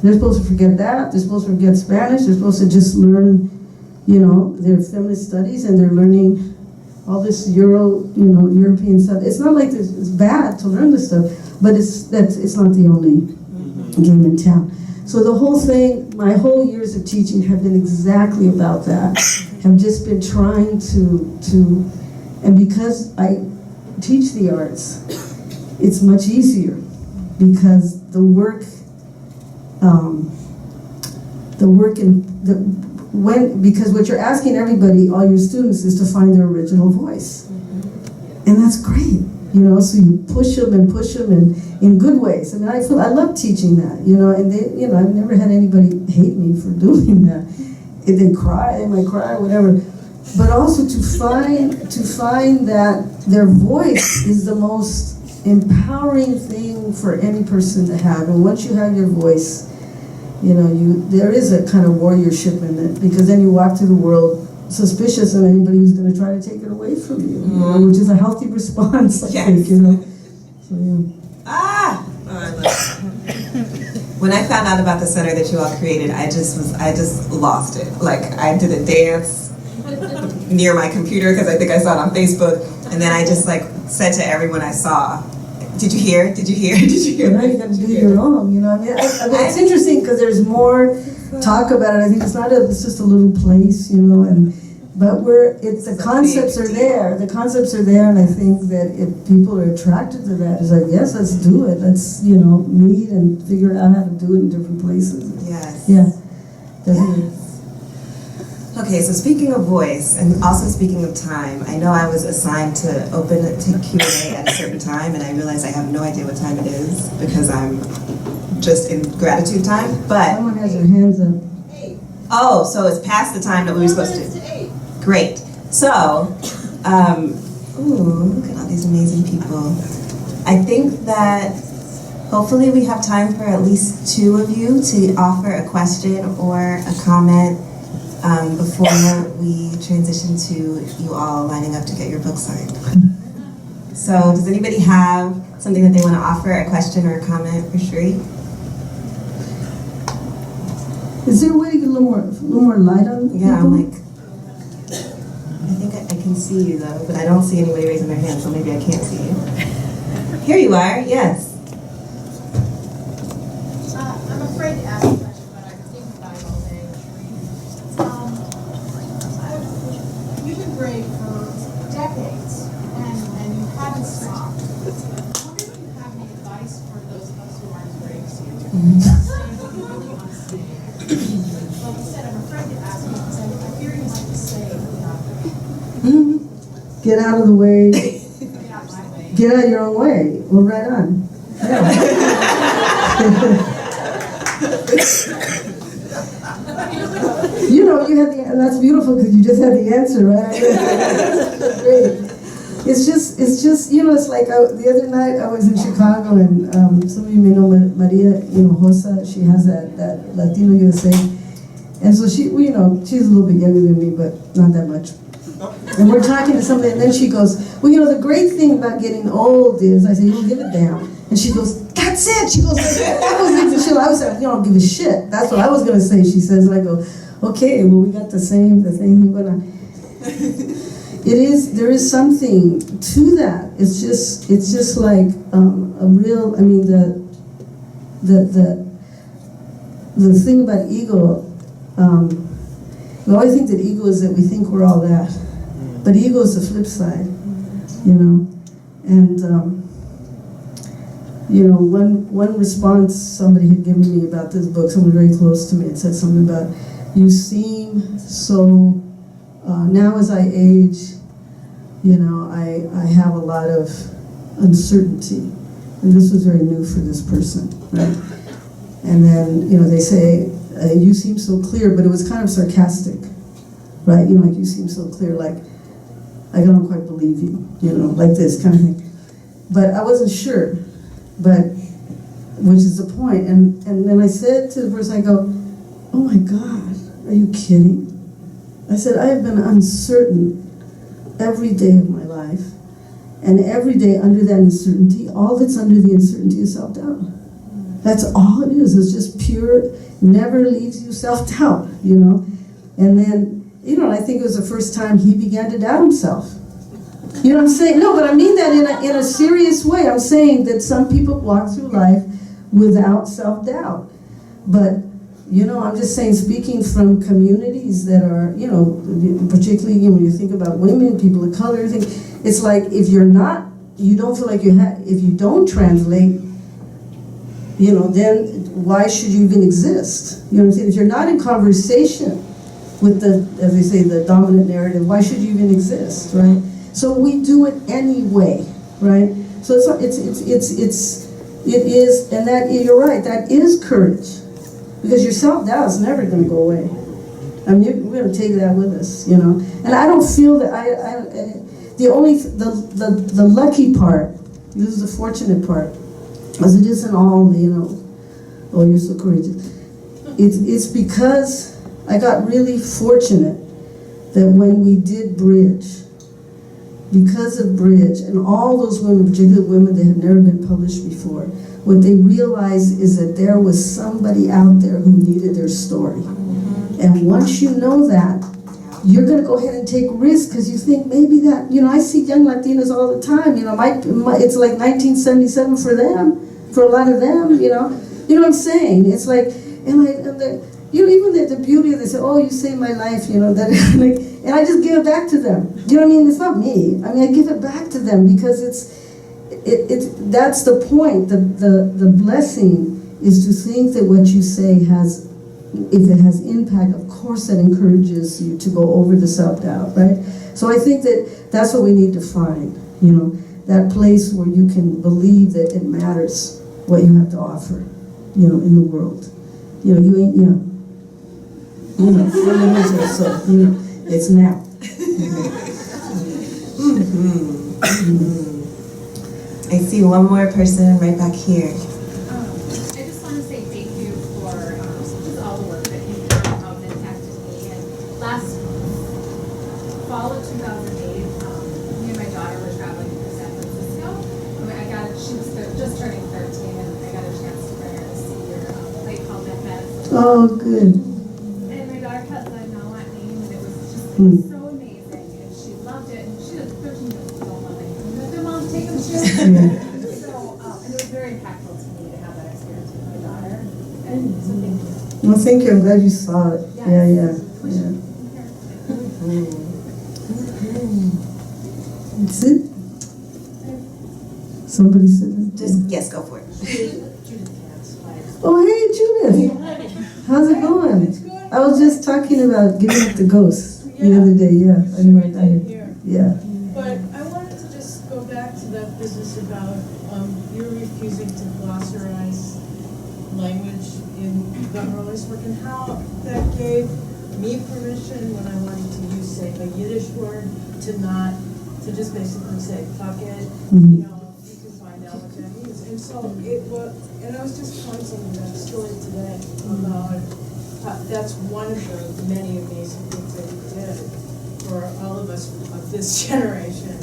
They're supposed to forget that, they're supposed to forget Spanish, they're supposed to just learn, their feminist studies, and they're learning all this European stuff. It's not like it's bad to learn this stuff, but it's not the only game in town. So the whole thing, my whole years of teaching have been exactly about that. Have just been trying to, and because I teach the arts, it's much easier because because what you're asking everybody, all your students, is to find their original voice. And that's great, so you push them and in good ways. I love teaching that, and they, I've never had anybody hate me for doing that. If they might cry, whatever. But also to find that their voice is the most empowering thing for any person to have. And once you have your voice, there is a kind of warriorship in it, because then you walk through the world suspicious of anybody who's going to try to take it away from you, which is a healthy response, I think, So, yeah. Oh, I love it. When I found out about the center that you all created, I just lost it. Like, I did a dance near my computer because I think I saw it on Facebook, and then I just said to everyone I saw, Did you hear? Did you hear? Now you got to do your own, it's interesting because there's more talk about it. I think it's just a little place, but the concepts are there. The concepts are there, and I think that if people are attracted to that, it's like, yes, let's do it. Let's, meet and figure out how to do it in different places. Yes. Yeah, definitely. Yes. Okay, so speaking of voice, and also speaking of time, I know I was assigned to open it to Q&A at a certain time, and I realize I have no idea what time it is, because I'm just in gratitude time, but... Someone has their hands up. Oh, so it's past the time that we were supposed to... Great. So, look at all these amazing people. I think that hopefully we have time for at least 2 of you to offer a question or a comment before we transition to you all lining up to get your book signed. So does anybody have something that they want to offer, a question or a comment for Cherríe? Is there a way to get a little more light on people? Yeah, I'm like... I can see you though, but I don't see anybody raising their hand, so maybe I can't see you. Here you are, yes. I'm afraid to ask a question, but I think about it all day. You've been brave for decades, and you haven't stopped. I wonder if you have any advice for those of us who aren't brave. So you really want to say. Like you said, I'm afraid to ask you because I fear you might just say, Get out of the way. get out my way. Get out of your own way. Well, right on. Yeah. You know, you had the, and that's beautiful because you just had the answer, right? Great. It's just, you know, it's like the other night I was in Chicago, and some of you may know Maria, Hosa. She has that Latino USA, and so she, you know, she's a little bit younger than me, but not that much. And we're talking to somebody, and then she goes, well, you know, the great thing about getting old is, I say, you don't give a damn. And she goes, that's it. She goes, that was it. I was like, you don't give a shit. That's what I was going to say, she says. And I go, okay, well, we got the same thing going on. There is something to that. It's just like a real, I mean, the thing about ego, we always think that ego is that we think we're all that. But ego is the flip side, you know. And, you know, one response somebody had given me about this book, someone very close to me, had said something about, you seem so, now as I age, you know, I have a lot of uncertainty. And this was very new for this person, right? And then, you know, they say, you seem so clear, but it was kind of sarcastic, right? You know, like, you seem so clear, like, I don't quite believe you, you know, like this kind of thing. But I wasn't sure, which is the point. And then I said to the person, I go, oh my God, are you kidding? I said, I have been uncertain every day of my life. And every day under that uncertainty, all that's under the uncertainty is self-doubt. That's all it is. It's just pure, never leaves you self-doubt, you know? And then, you know, I think it was the first time he began to doubt himself. You know what I'm saying? No, but I mean that in a serious way. I'm saying that some people walk through life without self-doubt. But, you know, I'm just saying, speaking from communities that are, you know, particularly, you know, when you think about women, people of color, it's like if you're not, you don't feel like you have, if you don't translate, you know, then why should you even exist? You know what I'm saying? If you're not in conversation with the, as they say, the dominant narrative, why should you even exist, right? So we do it anyway, right? So it is, and that, you're right, that is courage. Because your self-doubt is never going to go away. I mean, we're going to take that with us, you know? And I don't feel that, the lucky part, this is the fortunate part, as it isn't all, you know, oh, you're so courageous. It's because I got really fortunate that when we did Bridge, because of Bridge, and all those women, particularly women that had never been published before, what they realized is that there was somebody out there who needed their story. And once you know that, you're going to go ahead and take risks because you think maybe that, you know, I see young Latinas all the time, you know, it's like 1977 for them, for a lot of them, you know what I'm saying? It's like, you know, even the beauty of this, oh, you saved my life, you know, that, like, and I just give it back to them. You know what I mean? It's not me. I mean, I give it back to them because that's the point. The blessing is to think that what you say has, if it has impact, of course that encourages you to go over the self-doubt, right? So I think that that's what we need to find, you know, that place where you can believe that it matters what you have to offer, you know, in the world. You know, you ain't, you know, so, you know, it's now. I see one more person right back here. I just want to say thank you for just all the work that you've done, how it's impacted me. And last fall of 2008, me and my daughter were traveling to San Francisco. She was just turning 13, and I got a chance to bring her to see your play called Mathematics. Oh, good. And my daughter has a now at name, and it was just so amazing, and she loved it. And it was very impactful to me to have that experience with my daughter. And so thank you. Well, thank you. I'm glad you saw it. Yeah. That's it. Somebody said Just, yes, go for it. Oh, hey, Judith. How's it going? I was just talking about giving up the ghosts the other day. Yeah. Yeah. But I wanted to just go back to that business about you refusing to glossarize language in the earliest work, and how that gave me permission when I wanted to use, say, a Yiddish word, to just basically say, fuck it, you know, you can find out what that means. And so it was, and I was just pointing that story today about that's one of the many amazing things that he did for all of us of this generation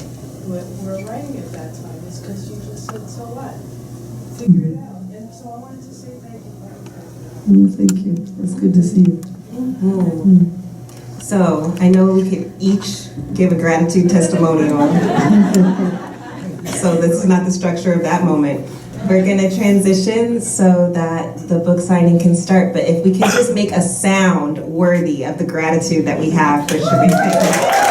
who were writing at that time, is because you just said, so what? Figure it out. And so I wanted to say thank you for that. Thank you. It's good to see you. So I know we could each give a gratitude testimonial. So this is not the structure of that moment. We're gonna transition so that the book signing can start, but if we can just make a sound worthy of the gratitude that we have for Cherríe.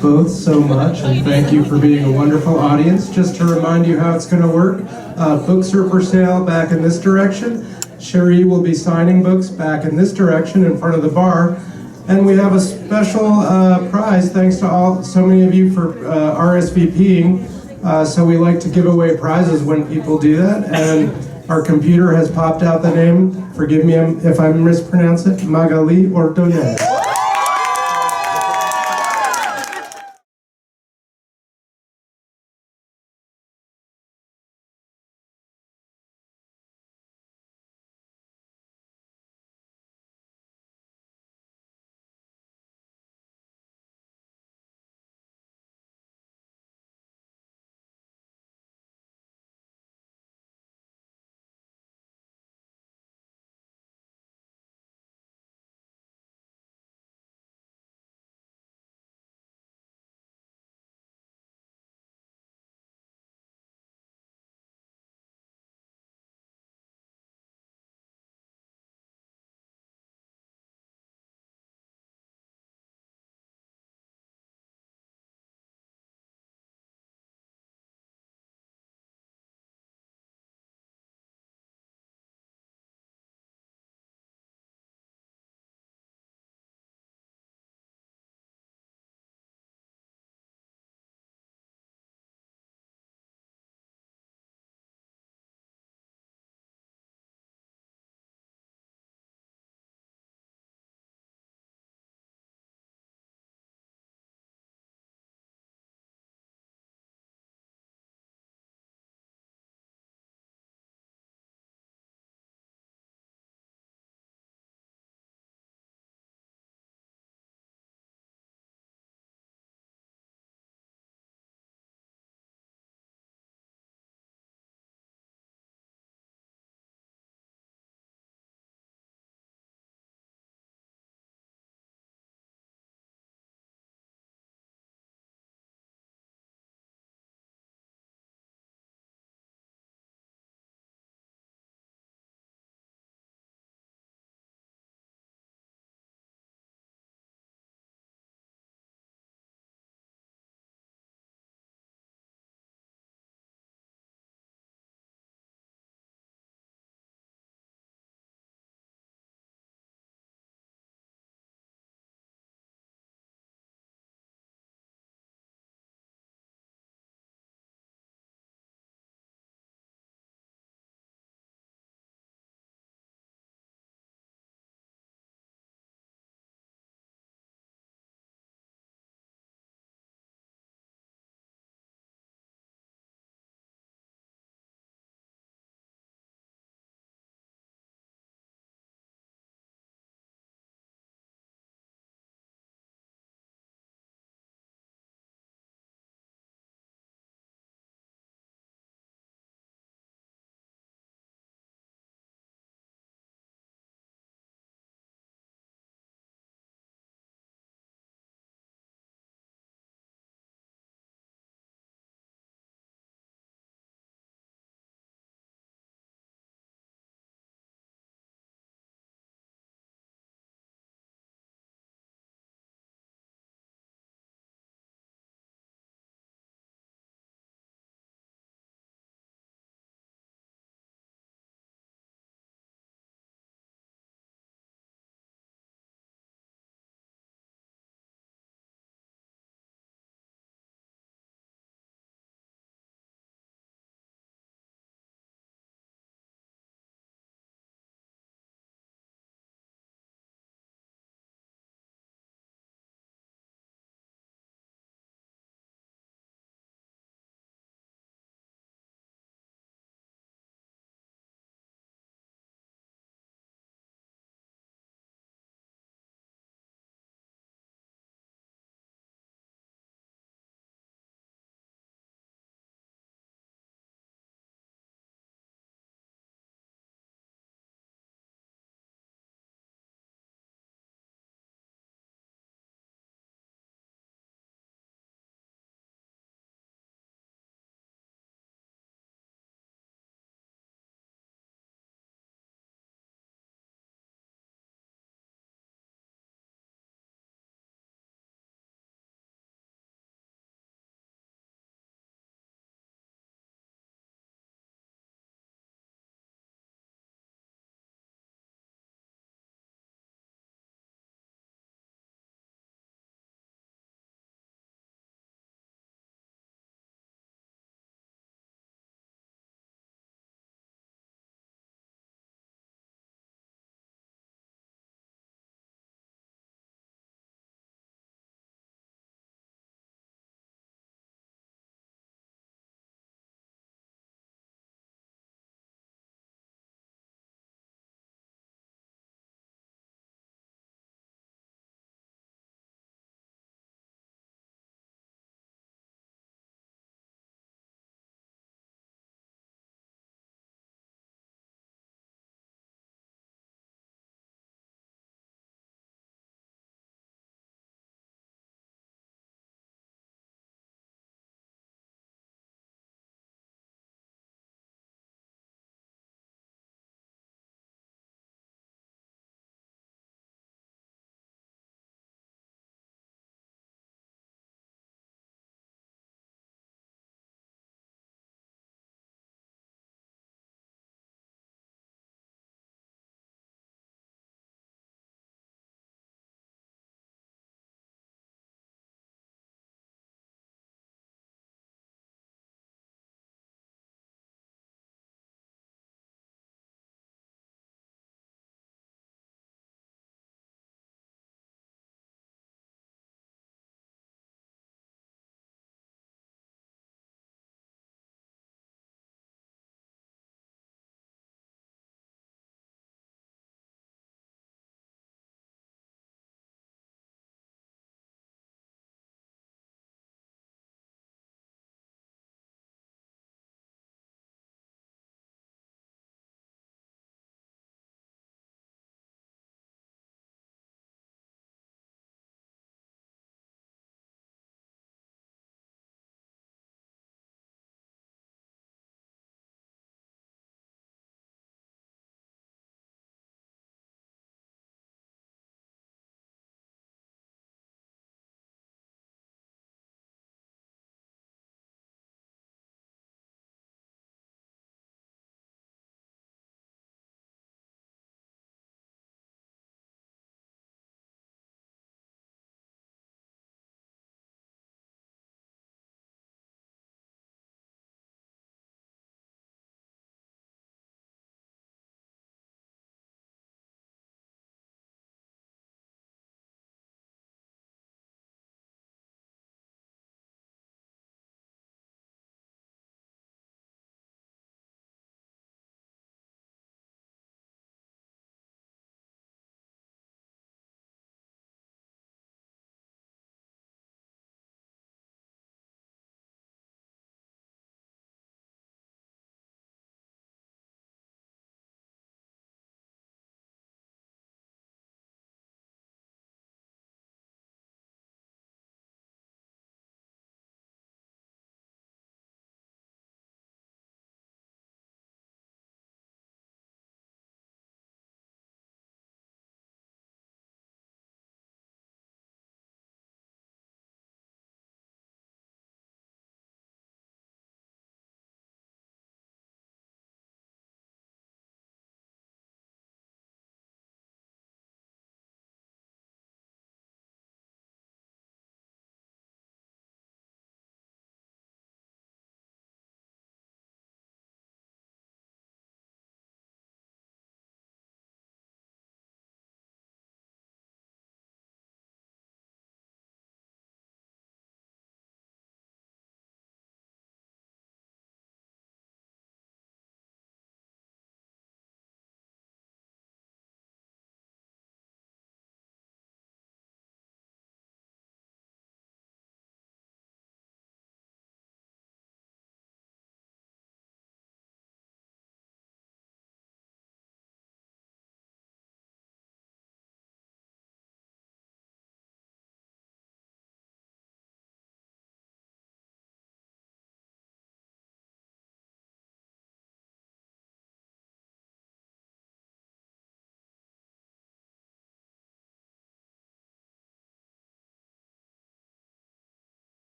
Both so much, and thank you for being a wonderful audience. Just to remind you how it's going to work, books are for sale back in this direction. Cherríe will be signing books back in this direction in front of the bar, and we have a special prize thanks to so many of you for RSVPing. So we like to give away prizes when people do that, and our computer has popped out the name, forgive me if I mispronounce it, Magali Ordonez.